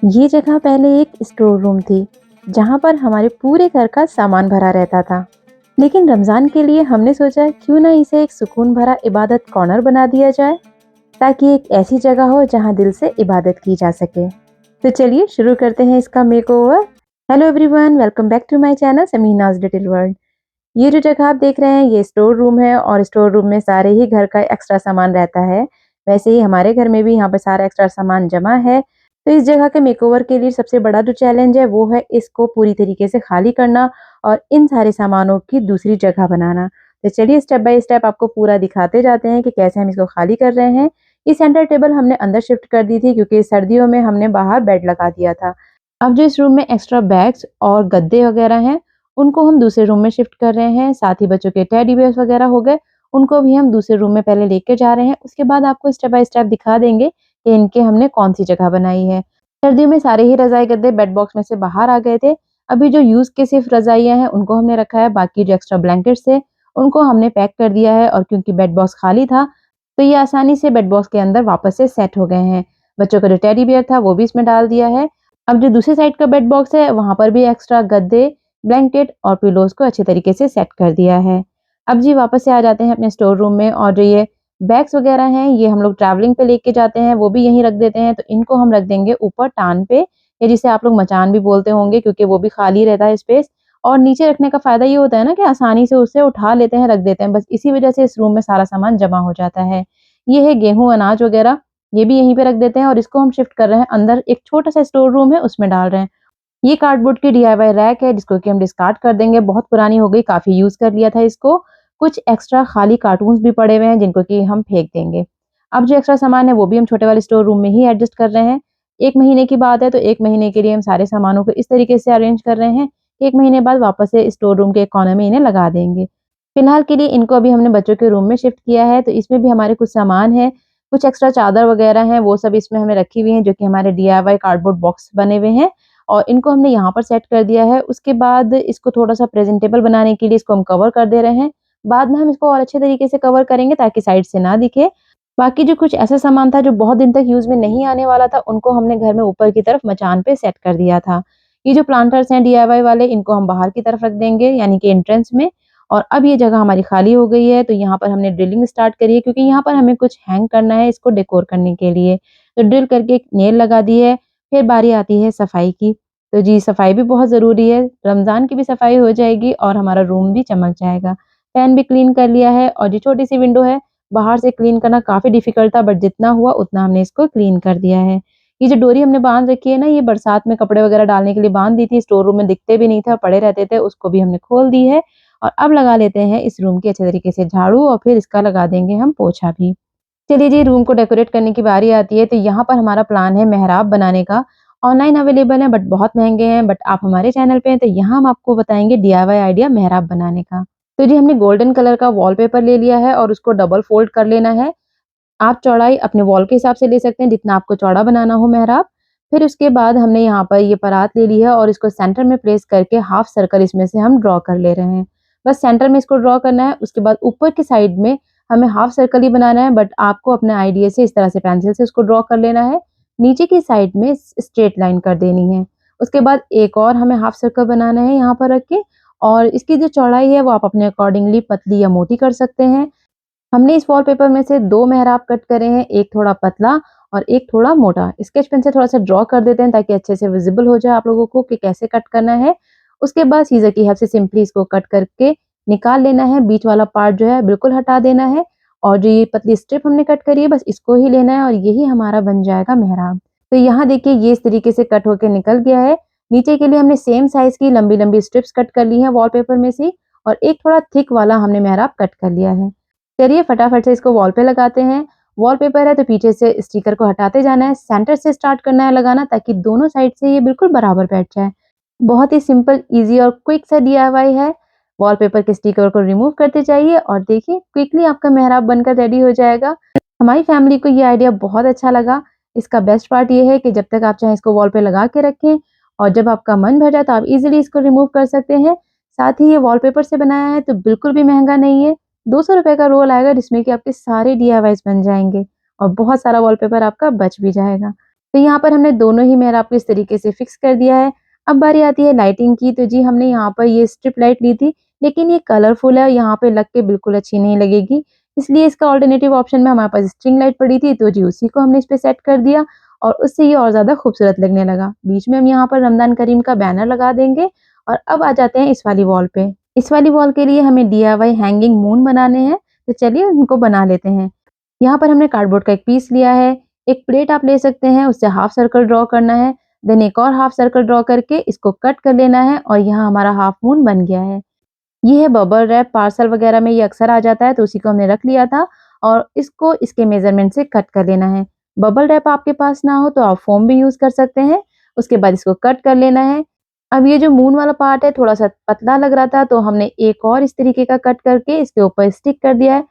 ये जगह पहले एक स्टोर रूम थी, जहाँ पर हमारे पूरे घर का सामान भरा रहता था। लेकिन रमज़ान के लिए हमने सोचा क्यों ना इसे एक सुकून भरा इबादत कॉर्नर बना दिया जाए, ताकि एक ऐसी जगह हो जहाँ दिल से इबादत की जा सके। तो चलिए शुरू करते हैं इसका makeover. Hello everyone, welcome back to my channel Samina's little world. ये जो जगह आप देख रहे हैं ये स्टोर रूम है और स्टोर रूम में सारे ही घर का एक्स्ट्रा सामान रहता है। वैसे ही हमारे घर में भी यहाँ पे सारा एक्स्ट्रा सामान जमा है। तो इस जगह के मेकओवर के लिए सबसे बड़ा जो चैलेंज है वो है इसको पूरी तरीके से खाली करना और इन सारे सामानों की दूसरी जगह बनाना। तो चलिए स्टेप बाय स्टेप आपको पूरा दिखाते जाते हैं कि कैसे हम इसको खाली कर रहे हैं। ये सेंटर टेबल हमने अंदर शिफ्ट कर दी थी क्योंकि सर्दियों में हमने बाहर बेड लगा दिया था। अब जो इस रूम में एक्स्ट्रा बैग्स और गद्दे वगैरह हैं, उनको हम दूसरे रूम में शिफ्ट कर रहे हैं। साथ ही बच्चों के टेडी बियर्स वगैरह हो गए, उनको भी हम दूसरे रूम में पहले लेके जा रहे हैं। उसके बाद आपको स्टेप बाय स्टेप दिखा देंगे कि इनके हमने कौन-सी जगह बनाई है। सर्दियों में सारे ही रज़ाई गद्दे बेड बॉक्स में से बाहर आ गए थे। अभी जो यूज़ के सिर्फ़ रज़ाइयाँ हैं, उनको हमने रखा है। बाकी जो एक्स्ट्रा ब्लैंकेट्स थे, उनको हमने पैक कर दिया है और क्योंकि बेड बॉक्स खाली था, तो ये आसानी से बेड बॉक्स के अंदर वापस से सेट हो गए हैं। बच्चों का जो टेडी बियर था, वो भी इसमें डाल दिया है। अब जो दूसरी साइड का बेड बॉक्स है, वहाँ पर भी एक्स्ट्रा गद्दे, ब्लैंकेट और पिलोज़ को अच्छे तरीके से सेट कर दिया है। अब जी वापस से आ जाते हैं अपने स्टोर रूम में और जो ये बैग्स वगैरह हैं, ये हम लोग ट्रैवलिंग पे लेके जाते हैं, वो भी यहीं रख देते हैं। तो इनको हम रख देंगे ऊपर टान पे, या जिसे आप लोग मचान भी बोलते होंगे क्योंकि वो भी खाली रहता है स्पेस। और नीचे रखने का फ़ायदा ये होता है ना कि आसानी से उसे उठा लेते हैं, रख देते हैं। बस इसी वज़ह से इस रूम में सारा सामान जमा हो जाता है। ये है गेहूँ, अनाज वगैरह, ये भी यहीं पे रख देते हैं और इसको हम शिफ्ट कर रहे हैं अंदर। एक छोटा-सा स्टोर रूम है, उसमें डाल रहे हैं। ये कार्डबोर्ड की डीआईवाई रैक है जिसको कि हम डिस्कार्ड कर देंगे, बहुत पुरानी हो गई, काफ़ी यूज़ कर लिया था इसको। कुछ एक्स्ट्रा खाली कार्टून्स भी पड़े हुए हैं जिनको कि हम फेंक देंगे। अब जो एक्स्ट्रा सामान है वो भी हम छोटे वाले स्टोर रूम में ही एडजस्ट कर रहे हैं। 1 महीने की बात है तो 1 महीने के लिए हम सारे सामानों को इस तरीके से अरेंज कर रहे हैं। 1 महीने बाद वापस से स्टोर रूम के एक कोने में इन्हें लगा देंगे। फिलहाल के लिए इनको अभी हमने बच्चों के रूम में शिफ्ट किया है, तो इसमें भी हमारे कुछ सामान है, कुछ एक्स्ट्रा चादर वगैरह हैं, वो सब इसमें हमें रखी हुई हैं जो कि हमारे डीआईवाई कार्डबोर्ड बॉक्स बने हुए हैं। और इनको हमने यहाँ पर सेट कर दिया है। उसके बाद इसको थोड़ा-सा प्रेज़ेंटेबल बनाने के लिए इसको हम कवर कर दे रहे हैं। बाद में हम इसको और अच्छे तरीके से कवर करेंगे ताकि साइड से ना दिखे। बाकी जो कुछ ऐसा सामान था जो बहुत दिन तक यूज़ में नहीं आने वाला था, उनको हमने घर में ऊपर की तरफ मचान पे सेट कर दिया था। ये जो प्लांटर्स हैं डीआईवाई वाले, इनको हम बाहर की तरफ रख देंगे यानी कि एंट्रेंस में। और अब ये जगह हमारी खाली हो गई है, तो यहाँ पर हमने ड्रिलिंग स्टार्ट करी है क्योंकि यहाँ पर हमें कुछ हैंग करना है इसको डेकोर करने के लिए। तो ड्रिल करके एक नेल लगा दी है, फिर बारी आती है सफाई की। तो जी सफाई भी बहुत ज़रूरी है, रमज़ान की भी सफाई हो जाएगी और हमारा रूम भी चमक जाएगा। फैन भी क्लीन कर लिया है और जो छोटी-सी विंडो है, बाहर से क्लीन करना काफ़ी डिफ़िकल्ट था बट जितना हुआ उतना हमने इसको क्लीन कर दिया है। ये जो डोरी हमने बाँध रखी है ना, ये बरसात में कपड़े वगैरह डालने के लिए बाँध दी थी, स्टोर रूम में दिखते भी नहीं थे, पड़े रहते थे, उसको भी हमने खोल दी है। और अब लगा लेते हैं इस रूम की अच्छे तरीके से झाड़ू और फिर इसका लगा देंगे हम पोछा भी। चलिए जी, रूम को डेकोरेट करने की बारी आती है, तो यहाँ पर हमारा प्लान है मेहराब बनाने का। ऑनलाइन अवेलेबल है बट बहुत महँगे हैं, बट आप हमारे चैनल पे हैं तो यहाँ हम आपको बताएँगे डीआईवाई आइडिया मेहराब बनाने का। तो जी हमने गोल्डन कलर का वॉलपेपर ले लिया है और उसको डबल फ़ोल्ड कर लेना है। आप चौड़ाई अपने वॉल के हिसाब से ले सकते हैं जितना आपको चौड़ा बनाना हो मेहराब। फिर उसके बाद हमने यहाँ पर ये परात ले ली है और इसको सेंटर में प्लेस करके हाफ सर्कल इसमें से हम ड्रॉ कर ले रहे हैं। बस सेंटर में इसको ड्रॉ करना है, उसके बाद ऊपर की साइड में हमें हाफ सर्कल ही बनाना है बट आपको अपने आइडिया से इस तरह से पेंसिल से उसको ड्रॉ कर लेना है। नीचे की साइड में स्ट्रेट लाइन कर देनी है। उसके बाद एक और हमें हाफ सर्कल बनाना है यहाँ पर रख के, और इसकी जो चौड़ाई है वो आप अपने अकॉर्डिंगली पतली या मोटी कर सकते हैं। हमने इस वॉलपेपर में से 2 मेहराब कट करे हैं, एक थोड़ा पतला और एक थोड़ा मोटा। स्केच पेन से थोड़ा-सा ड्रॉ कर देते हैं ताकि अच्छे से विज़िबल हो जाए आप लोगों को कि कैसे कट करना है। उसके बाद सीज़र की हेल्प से सिंपली इसको कट करके निकाल लेना है, बीच वाला पार्ट जो है बिल्कुल हटा देना है और जो ये पतली स्ट्रिप हमने कट करी है बस इसको ही लेना है और यही हमारा बन जाएगा मेहराब। तो यहाँ देखिए ये इस तरीके से कट होके निकल गया है। नीचे के लिए हमने सेम साइज़ की लंबी-लंबी स्ट्रिप्स कट कर ली हैं वॉलपेपर में से और एक थोड़ा थिक वाला हमने मेहराब कट कर लिया है। चलिए फटाफट से इसको वॉल पे लगाते हैं। वॉलपेपर है तो पीछे से स्टिकर को हटाते जाना है, सेंटर से स्टार्ट करना है लगाना ताकि दोनों साइड से ये बिल्कुल बराबर बैठ जाए। बहुत ही सिंपल, ईज़ी और क्विक सा डीआईवाई है। वॉलपेपर के स्टिकर को रिमूव करते जाइए और देखिए क्विकली आपका मेहराब बनकर रेडी हो जाएगा। हमारी फैमिली को ये आइडिया बहुत अच्छा लगा। इसका बेस्ट पार्ट ये है कि जब तक आप चाहें इसको वॉल पे लगा के रखें और जब आपका मन भर जाए तो आप ईज़िली इसको रिमूव कर सकते हैं। साथ ही ये वॉलपेपर से बनाया है तो बिल्कुल भी महँगा नहीं है। ₹200 का रोल आएगा जिसमें कि आपके सारे डीआईवाईज़ बन जाएँगे और बहुत सारा वॉलपेपर आपका बच भी जाएगा। तो यहाँ पर हमने दोनों ही मेहराब को इस तरीके से फिक्स कर दिया है। अब बारी आती है लाइटिंग की, तो जी हमने यहाँ पर ये स्ट्रिप लाइट ली थी, लेकिन ये कलरफुल है, यहाँ पे लग के बिल्कुल अच्छी नहीं लगेगी। इसलिए इसका ऑल्टरनेटिव ऑप्शन में हमारे पास स्ट्रिंग लाइट पड़ी थी, तो जी उसी को हमने इस पे सेट कर दिया और उससे ये और ज़्यादा खूबसूरत लगने लगा। बीच में हम यहाँ पर रमज़ान करीम का बैनर लगा देंगे और अब आ जाते हैं इस वाली वॉल पे। इस वाली वॉल के लिए हमें डीआईवाई हैंगिंग मून बनाने हैं, तो चलिए उनको बना लेते हैं। यहाँ पर हमने कार्डबोर्ड का एक पीस लिया है, एक प्लेट आप ले सकते हैं, उससे हाफ सर्कल ड्रॉ करना है, देन एक और हाफ सर्कल ड्रॉ करके इसको कट कर लेना है और यहाँ हमारा हाफ मून बन गया है। ये है बबल रैप, पार्सल वगैरह में ये अक्सर आ जाता है, तो उसी को हमने रख लिया था और इसको इसके मेजरमेंट से कट कर लेना है। बबल रैप आपके पास ना हो तो आप फोम भी यूज कर सकते हैं। उसके बाद इसको कट कर लेना है। अब ये जो मून वाला पार्ट है थोड़ा सा पतला लग रहा था, तो हमने एक और इस तरीके का कट करके इसके ऊपर स्टिक कर दिया है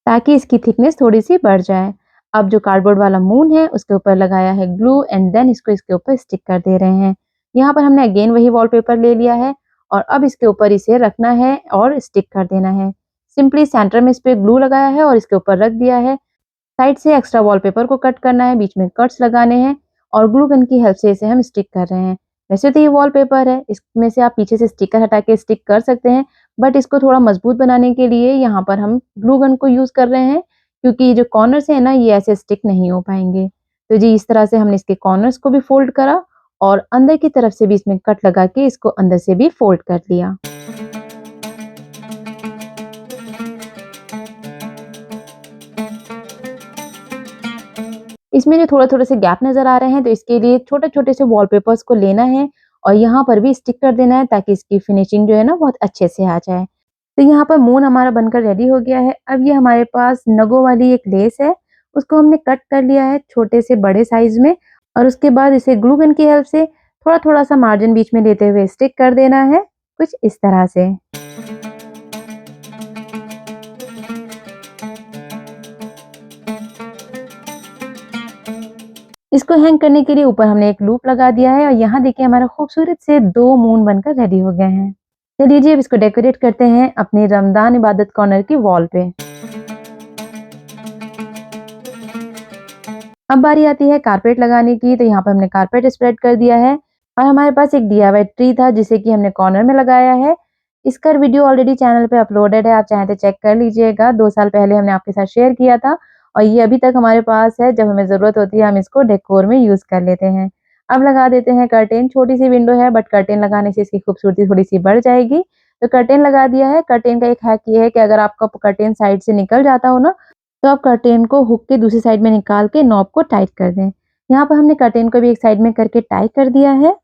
ताकि इसकी थिकनेस थोड़ी-सी बढ़ जाए। अब जो कार्डबोर्ड वाला मून है उसके ऊपर लगाया है ग्लू एंड देन इसको इसके ऊपर स्टिक कर दे रहे हैं। यहाँ पर हमने अगेन वही वॉलपेपर ले लिया है और अब इसके ऊपर इसे रखना है और स्टिक कर देना है। सिंपली सेंटर में इस पे ग्लू लगाया है और इसके ऊपर रख दिया है। साइड से एक्स्ट्रा वॉलपेपर को कट करना है, बीच में कट्स लगाने हैं और ग्लू गन की हेल्प से इसे हम स्टिक कर रहे हैं। वैसे तो ये वॉलपेपर है, इसमें से आप पीछे से स्टिकर हटा के स्टिक कर सकते हैं, बट इसको थोड़ा मजबूत बनाने के लिए यहाँ पर हम ग्लू गन को यूज़ कर रहे हैं, क्योंकि ये जो कॉर्नर्स है ना, ये ऐसे स्टिक नहीं हो पाएँगे। तो जी इस तरह से हमने इसके कॉर्नर्स को भी फोल्ड करा और अंदर की तरफ से भी इसमें कट लगा के इसको अंदर से भी फोल्ड कर लिया। इसमें जो थोड़े-थोड़े से गैप नज़र आ रहे हैं, तो इसके लिए छोटे-छोटे से वॉलपेपर्स को लेना है और यहाँ पर भी स्टिक कर देना है ताकि इसकी फिनिशिंग जो है ना बहुत अच्छे से आ जाए। तो यहाँ पर मून हमारा बनकर रेडी हो गया है। अब ये हमारे पास नगों वाली एक लेस है, उसको हमने कट कर लिया है छोटे से बड़े साइज़ में और उसके बाद इसे ग्लू गन की हेल्प से थोड़ा-थोड़ा सा मार्जिन बीच में लेते हुए स्टिक कर देना है, कुछ इस तरह से। इसको हैंग करने के लिए ऊपर हमने एक लूप लगा दिया है और यहाँ देखिए हमारा खूबसूरत से 2 मून बनकर रेडी हो गए हैं। चलिए जी अब इसको डेकोरेट करते हैं अपनी रमज़ान इबादत कॉर्नर की वॉल पे। अब बारी आती है कारपेट लगाने की, तो यहाँ पर हमने कारपेट स्प्रेड कर दिया है और हमारे पास एक डीआईवाई ट्री था जिसे कि हमने कॉर्नर में लगाया है। इसका वीडियो ऑलरेडी चैनल पे अपलोडेड है, आप चाहें तो चेक कर लीजिएगा। 2 साल पहले हमने आपके साथ शेयर किया था और ये अभी तक हमारे पास है, जब हमें ज़रूरत होती है हम इसको डेकोर में यूज़ कर लेते हैं। अब लगा देते हैं कर्टेन, छोटी-सी विंडो है बट कर्टेन लगाने से इसकी खूबसूरती थोड़ी-सी बढ़ जाएगी। तो कर्टेन लगा दिया है। कर्टेन का एक हैक ये है कि अगर आपका कर्टेन साइड से निकल जाता हो ना, तो आप कर्टेन को हुक के दूसरी साइड में निकाल के नॉब को टाइट कर दें। यहाँ पर हमने कर्टेन को भी एक साइड में करके टाई कर दिया है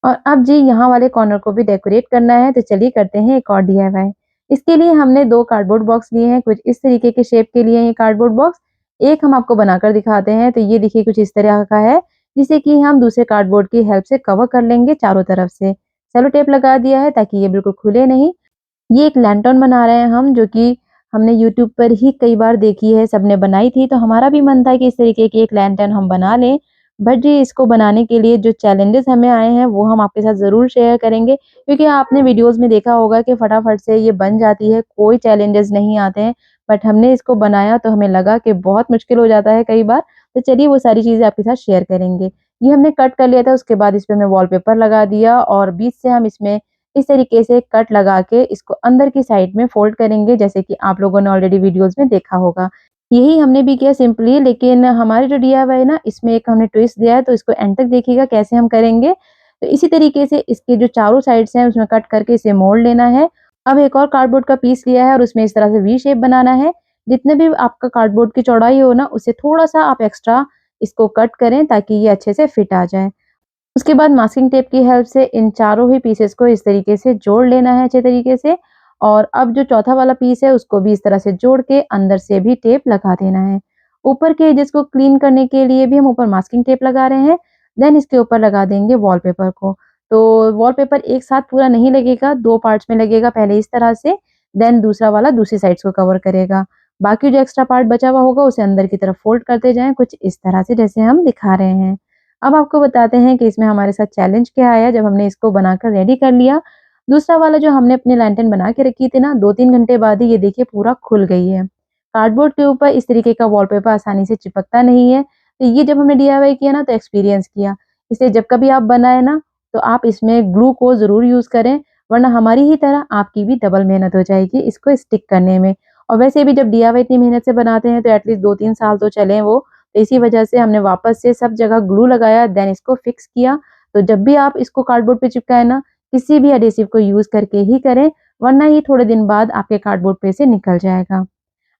और अब जी यहाँ वाले कॉर्नर को भी डेकोरेट करना है, तो चलिए करते हैं एक और डीआईवाई। इसके लिए हमने 2 कार्डबोर्ड बॉक्स लिए हैं, कुछ इस तरीके के शेप के लिए ये कार्डबोर्ड बॉक्स। एक हम आपको बनाकर दिखाते हैं, तो ये देखिए कुछ इस तरह का है, जिसे कि हम दूसरे कार्डबोर्ड की हेल्प से कवर कर लेंगे चारों तरफ से। सेलो टेप लगा दिया है ताकि ये बिल्कुल खुले नहीं। ये एक लैंटर्न बना रहे हैं हम, जो कि हमने यूट्यूब पर ही कई बार देखी है, सबने बनाई थी, तो हमारा भी मन था कि इस तरीके की एक लैंटर्न हम बना लें। बट जी इसको बनाने के लिए जो चैलेंजेस हमें आए हैं वो हम आपके साथ ज़रूर शेयर करेंगे, क्योंकि आपने वीडियोज़ में देखा होगा कि फटाफट से ये बन जाती है, कोई चैलेंजेस नहीं आते हैं। बट हमने इसको बनाया तो हमें लगा कि बहुत मुश्किल हो जाता है कई बार, तो चलिए वो सारी चीज़ें आपके साथ शेयर करेंगे। ये हमने कट कर लिया था, उसके बाद इस पे हमने वॉलपेपर लगा दिया और बीच से हम इसमें इस तरीके से कट लगा के इसको अंदर की साइड में फोल्ड करेंगे, जैसे कि आप लोगों ने ऑलरेडी वीडियोस में देखा होगा। यही हमने भी किया सिंपली, लेकिन हमारी जो डीआईवाई है ना, इसमें एक हमने ट्विस्ट दिया है, तो इसको एंड तक देखिएगा कैसे हम करेंगे। तो इसी तरीके से इसके जो चारों साइड्स हैं उसमें कट करके इसे मोड़ लेना है। अब एक और कार्डबोर्ड का पीस लिया है और उसमें इस तरह से वी शेप बनाना है। जितने भी आपका कार्डबोर्ड की चौड़ाई हो ना, उससे थोड़ा-सा आप एक्स्ट्रा इसको कट करें ताकि ये अच्छे से फिट आ जाए। उसके बाद मास्किंग टेप की हेल्प से इन चारों ही पीसेस को इस तरीके से जोड़ लेना है अच्छे तरीके से और अब जो चौथा वाला पीस है उसको भी इस तरह से जोड़ के अंदर से भी टेप लगा देना है। ऊपर के एजेस को क्लीन करने के लिए भी हम ऊपर मास्किंग टेप लगा रहे हैं। देन इसके ऊपर लगा देंगे वॉलपेपर को। तो वॉलपेपर एक साथ पूरा नहीं लगेगा, 2 पार्ट्स में लगेगा, पहले इस तरह से, देन दूसरा वाला दूसरी साइड्स को कवर करेगा। बाकी जो एक्स्ट्रा पार्ट बचा हुआ होगा उसे अंदर की तरफ फोल्ड करते जाएँ, कुछ इस तरह से जैसे हम दिखा रहे हैं। अब आपको बताते हैं कि इसमें हमारे साथ चैलेंज क्या आया जब हमने इसको बनाकर रेडी कर लिया। दूसरा वाला जो हमने अपनी लैंटर्न बना के रखी थी ना, 2-3 घंटे बाद ही ये देखिए पूरा खुल गई है। कार्डबोर्ड के ऊपर इस तरीके का वॉलपेपर आसानी से चिपकता नहीं है, तो ये जब हमने डीआईवाई किया ना तो एक्सपीरियंस किया। इसलिए जब कभी आप बनाए ना तो आप इसमें ग्लू को ज़रूर यूज़ करें, वरना हमारी ही तरह आपकी भी डबल मेहनत हो जाएगी इसको स्टिक करने में। और वैसे भी जब डीआईवाई इतनी मेहनत से बनाते हैं तो एटलीस्ट 2-3 साल तो चलें वो। तो इसी वजह से हमने वापस से सब जगह ग्लू लगाया, देन इसको फिक्स किया। तो जब भी आप इसको कार्डबोर्ड पे चिपकाएँ ना, किसी भी एडहेसिव को यूज़ करके ही करें, वरना ये थोड़े दिन बाद आपके कार्डबोर्ड पे से निकल जाएगा।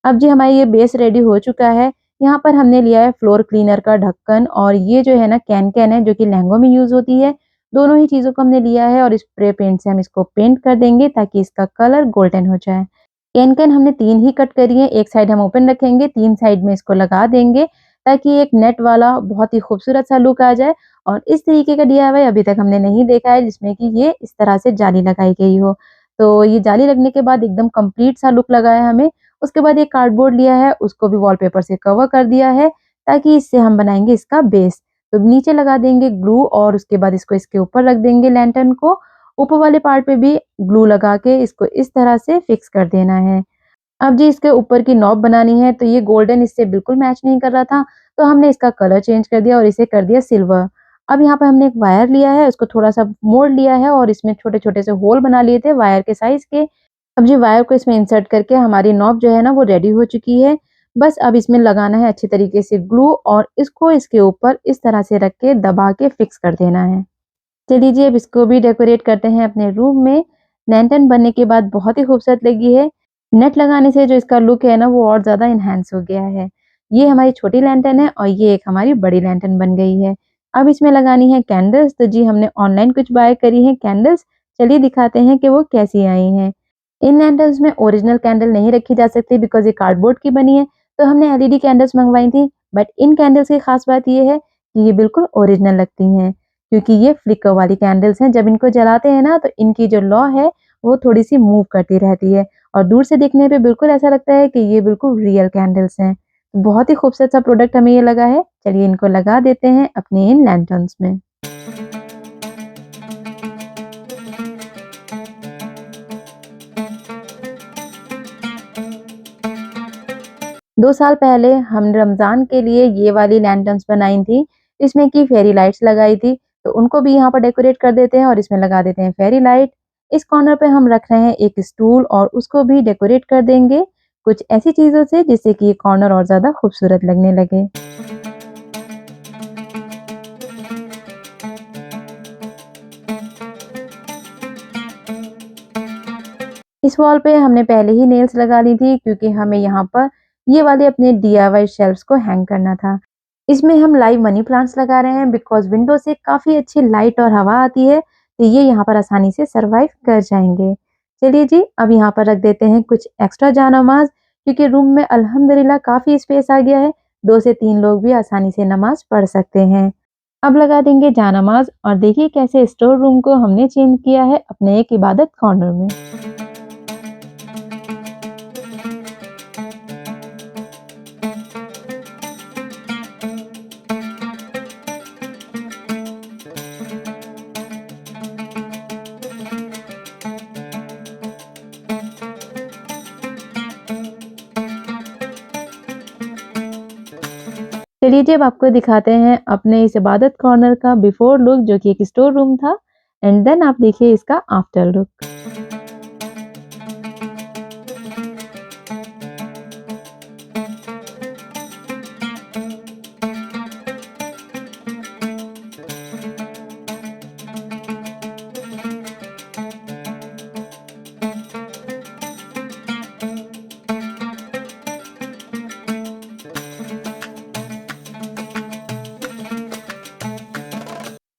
अब जी हमारा ये बेस रेडी हो चुका है। यहाँ पर हमने लिया है फ्लोर क्लीनर का ढक्कन और ये जो है ना कैन-कैन है जो कि लहंगों में यूज़ होती है। दोनों ही चीज़ों को हमने लिया है और स्प्रे पेंट से हम इसको पेंट कर देंगे ताकि इसका कलर गोल्डन हो जाए। कैन-कैन हमने 3 ही कट करी है, एक साइड हम ओपन रखेंगे, 3 साइड में इसको लगा देंगे ताकि एक नेट वाला बहुत ही खूबसूरत सा लुक आ जाए। और इस तरीके का डीआईवाई अभी तक हमने नहीं देखा है जिसमें कि ये इस तरह से जाली लगाई गई हो। तो ये जाली लगने के बाद एकदम कंप्लीट सा लुक लगा है हमें। उसके बाद एक कार्डबोर्ड लिया है, उसको भी वॉलपेपर से कवर कर दिया है ताकि इससे हम बनाएँगे इसका बेस। तो नीचे लगा देंगे ग्लू और उसके बाद इसको इसके ऊपर रख देंगे लैंटर्न को। ऊपर वाले पार्ट पे भी ग्लू लगा के इसको इस तरह से फिक्स कर देना है। अब जी इसके ऊपर की नॉब बनानी है, तो ये गोल्डन इससे बिल्कुल मैच नहीं कर रहा था, तो हमने इसका कलर चेंज कर दिया और इसे कर दिया सिल्वर। अब यहाँ पे हमने एक वायर लिया है, उसको थोड़ा-सा मोड़ लिया है और इसमें छोटे-छोटे से होल बना लिए थे वायर के साइज़ के। अब जी वायर को इसमें इंसर्ट करके हमारी नॉब जो है ना वो रेडी हो चुकी है। बस अब इसमें लगाना है अच्छी तरीके से ग्लू और इसको इसके ऊपर इस तरह से रख के दबा के फिक्स कर देना है। चलिए जी अब इसको भी डेकोरेट करते हैं अपने रूम में। लैंटर्न बनने के बाद बहुत ही खूबसूरत लगी है। नेट लगाने से जो इसका लुक है ना वो और ज़्यादा एनहांस हो गया है। ये हमारी छोटी लैंटर्न है और ये एक हमारी बड़ी लैंटर्न बन गई है। अब इसमें लगानी है कैंडल्स, तो जी हमने ऑनलाइन कुछ बाय करी हैं कैंडल्स। चलिए दिखाते हैं कि वो कैसी आई हैं। इन लैंटर्न्स में ओरिजिनल कैंडल नहीं रखी जा सकती बिकॉज़ ये कार्डबोर्ड की बनी है, तो हमने एलईडी कैंडल्स मंगवाई थी। बट इन कैंडल्स की खास बात ये है कि ये बिल्कुल ओरिजिनल लगती हैं, क्योंकि ये फ्लिकर वाली कैंडल्स हैं। जब इनको जलाते हैं ना तो इनकी जो लौ है वो थोड़ी-सी मूव करती रहती है और दूर से देखने पे बिल्कुल ऐसा लगता है कि ये बिल्कुल रियल कैंडल्स हैं। बहुत ही खूबसूरत सा प्रोडक्ट हमें ये लगा है। चलिए इनको लगा देते हैं अपने इन लैंटर्न्स में। 2 साल पहले हमने रमज़ान के लिए ये वाली लैंटर्न्स बनाई थी, इसमें की फेरी लाइट्स लगाई थी, तो उनको भी यहाँ पर डेकोरेट कर देते हैं और इसमें लगा देते हैं फेरी लाइट। इस कॉर्नर पे हम रख रहे हैं एक स्टूल और उसको भी डेकोरेट कर देंगे कुछ ऐसी चीज़ों से जिससे कि ये कॉर्नर और ज़्यादा खूबसूरत लगने लगे। इस वॉल पे हमने पहले ही नेल्स लगा ली थी क्योंकि हमें यहाँ पर ये वाले अपने डीआईवाई शेल्फ्स को हैंग करना था। इसमें हम लाइव मनी प्लांट्स लगा रहे हैं बिकॉज़ विंडो से काफ़ी अच्छी लाइट और हवा आती है, तो ये यहाँ पर आसानी से सर्वाइव कर जाएँगे। चलिए जी, अब यहाँ पर रख देते हैं कुछ एक्स्ट्रा जानमाज़ क्योंकि रूम में अल्हम्दुलिल्लाह काफ़ी स्पेस आ गया है, 2 से 3 लोग भी आसानी से नमाज़ पढ़ सकते हैं। अब लगा देंगे जानमाज़ और देखिए कैसे स्टोर रूम को हमने चेंज किया है अपने एक इबादत कॉर्नर में। चलिए जी अब आपको दिखाते हैं अपने इस इबादत कॉर्नर का बिफोर लुक जो कि एक स्टोर रूम था एंड देन आप देखिए इसका आफ्टर लुक।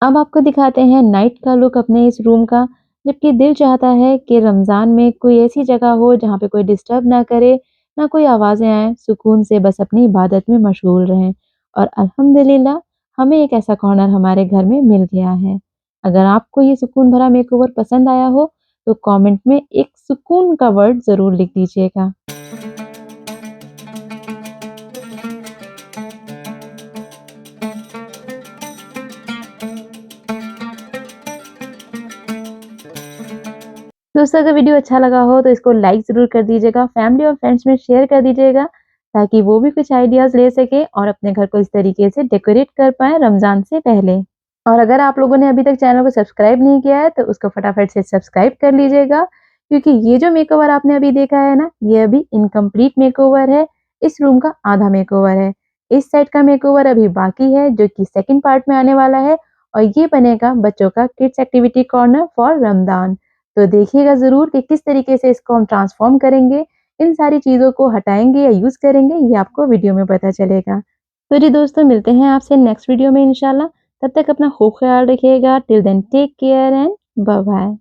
अब आपको दिखाते हैं नाइट का लुक अपने इस रूम का, जबकि दिल चाहता है कि रमज़ान में कोई ऐसी जगह हो जहाँ पे कोई डिस्टर्ब ना करे, ना कोई आवाज़ें आएँ, सुकून से बस अपनी इबादत में मशगूल रहें। और अल्हम्दुलिल्लाह हमें एक ऐसा कॉर्नर हमारे घर में मिल गया है। अगर आपको ये सुकून भरा मेकओवर पसंद आया हो, तो कमेंट में एक सुकून का वर्ड ज़रूर लिख दीजिएगा। दोस्तों अगर वीडियो अच्छा लगा हो तो इसको लाइक ज़रूर कर दीजिएगा, फैमिली और फ्रेंड्स में शेयर कर दीजिएगा ताकि वो भी कुछ आइडियाज़ ले सके और अपने घर को इस तरीके से डेकोरेट कर पाएँ रमज़ान से पहले। और अगर आप लोगों ने अभी तक चैनल को सब्सक्राइब नहीं किया है तो उसको फटाफट से सब्सक्राइब कर लीजिएगा, क्योंकि ये जो मेकओवर आपने अभी देखा है ना, ये अभी इनकम्प्लीट मेकओवर है, इस रूम का आधा मेकओवर है। इस साइड का मेकओवर अभी बाकी है जो कि सेकंड पार्ट में आने वाला है, और ये बनेगा बच्चों का kids activity corner for Ramzan. तो देखिएगा ज़रूर कि किस तरीके से इसको हम ट्रांसफ़ॉर्म करेंगे, इन सारी चीज़ों को हटाएँगे या यूज़ करेंगे, ये आपको वीडियो में पता चलेगा। तो जी दोस्तों, मिलते हैं आपसे नेक्स्ट वीडियो में इंशाल्लाह। तब तक अपना खूब ख्याल रखिएगा। Till then take care and bye bye.